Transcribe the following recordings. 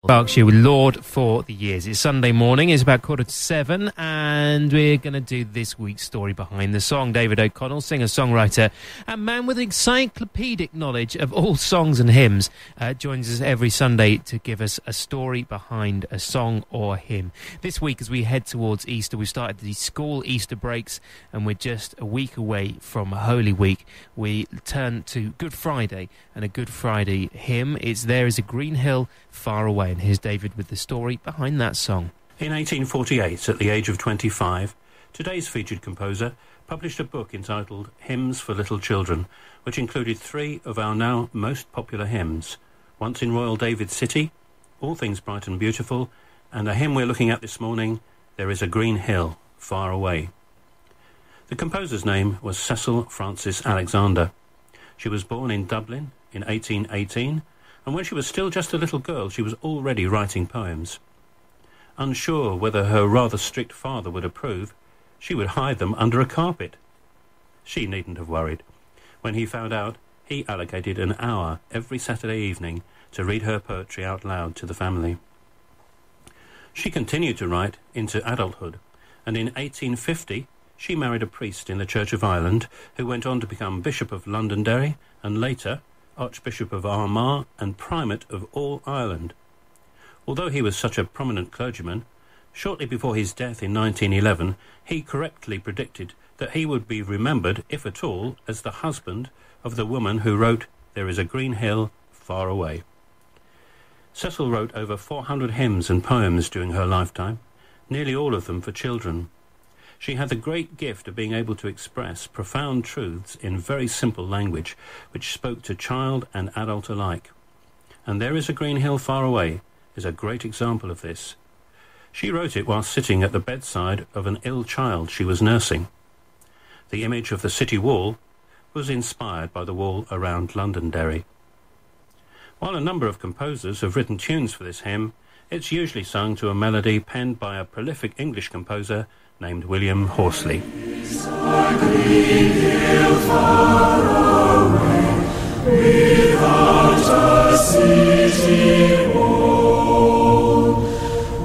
Berkshire with Lord for the Years. It's Sunday morning, it's about 7:15, and we're going to do this week's story behind the song. David O'Connell, singer-songwriter and man with encyclopedic knowledge of all songs and hymns, joins us every Sunday to give us a story behind a song or hymn. This week, as we head towards Easter, we've started the school Easter breaks, and we're just a week away from Holy Week. We turn to Good Friday and a Good Friday hymn. It's There Is a Green Hill Far Away. And here's David with the story behind that song. In 1848, at the age of 25, today's featured composer published a book entitled Hymns for Little Children, which included 3 of our now most popular hymns: Once in Royal David City, All Things Bright and Beautiful, and a hymn we're looking at this morning, There Is a Green Hill Far Away. The composer's name was Cecil Frances Alexander. She was born in Dublin in 1818, and when she was still just a little girl, she was already writing poems. Unsure whether her rather strict father would approve, she would hide them under a carpet. She needn't have worried. When he found out, he allocated an hour every Saturday evening to read her poetry out loud to the family. She continued to write into adulthood, and in 1850 she married a priest in the Church of Ireland who went on to become Bishop of Londonderry and later Archbishop of Armagh and Primate of all Ireland. Although he was such a prominent clergyman, shortly before his death in 1911, he correctly predicted that he would be remembered, if at all, as the husband of the woman who wrote There Is a Green Hill Far Away. Cecil wrote over 400 hymns and poems during her lifetime, nearly all of them for children. She had the great gift of being able to express profound truths in very simple language, which spoke to child and adult alike. And There Is a Green Hill Far Away is a great example of this. She wrote it while sitting at the bedside of an ill child she was nursing. The image of the city wall was inspired by the wall around Londonderry. While a number of composers have written tunes for this hymn, it's usually sung to a melody penned by a prolific English composer named William Horsley. Without a city wall,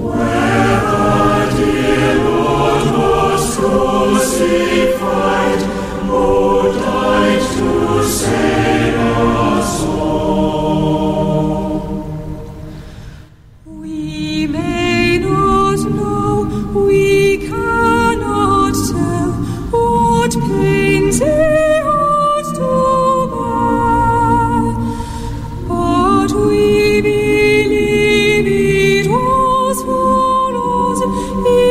where the dear Lord was crucified, who died to save us all. We may not know, we cannot tell what pains he has to bear, but we believe it was for us he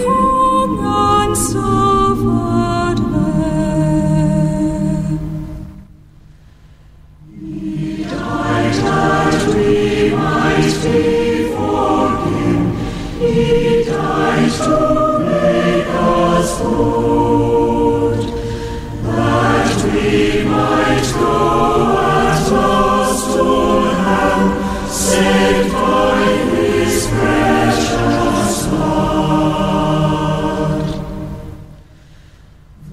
hung and suffered there. He died that we might be forgiven, he died to make us good, that we might go at last to heaven, saved by his precious blood.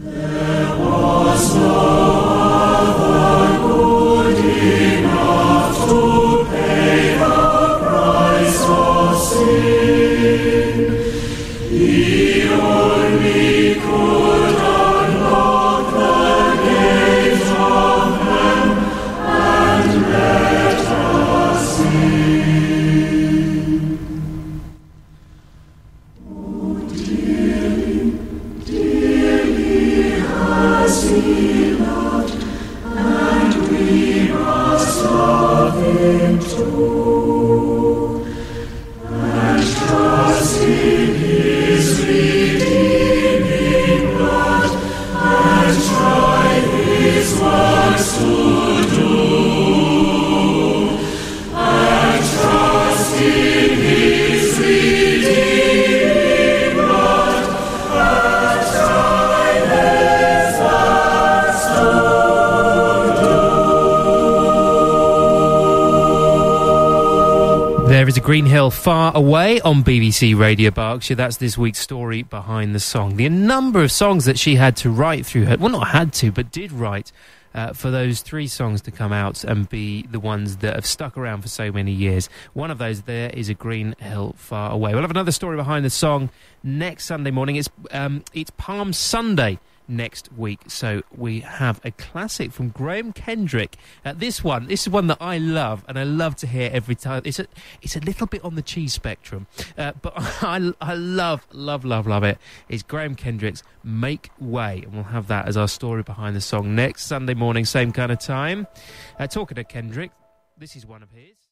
There was no other good enough to pay the price of sin. He only could unlock the gate of heaven and let us in. Oh, dearly, dearly has he loved, and we must love him too, and trust in his redeeming blood, and try his works to do, and trust in his redeeming blood, and try his works to do. There Is a Green Hill Far Away on BBC Radio Berkshire. That's this week's story behind the song. The number of songs that she had to write through her, well, not had to, but did write for those 3 songs to come out and be the ones that have stuck around for so many years. One of those there is A Green Hill Far Away. We'll have another story behind the song next Sunday morning. It's Palm Sunday next week, so we have a classic from Graham Kendrick. This is one that I love, and I love to hear every time. It's a little bit on the cheese spectrum, but I love it. It's Graham Kendrick's Make Way, and we'll have that as our story behind the song next Sunday morning, same kind of time. Talking to Kendrick, this is one of his.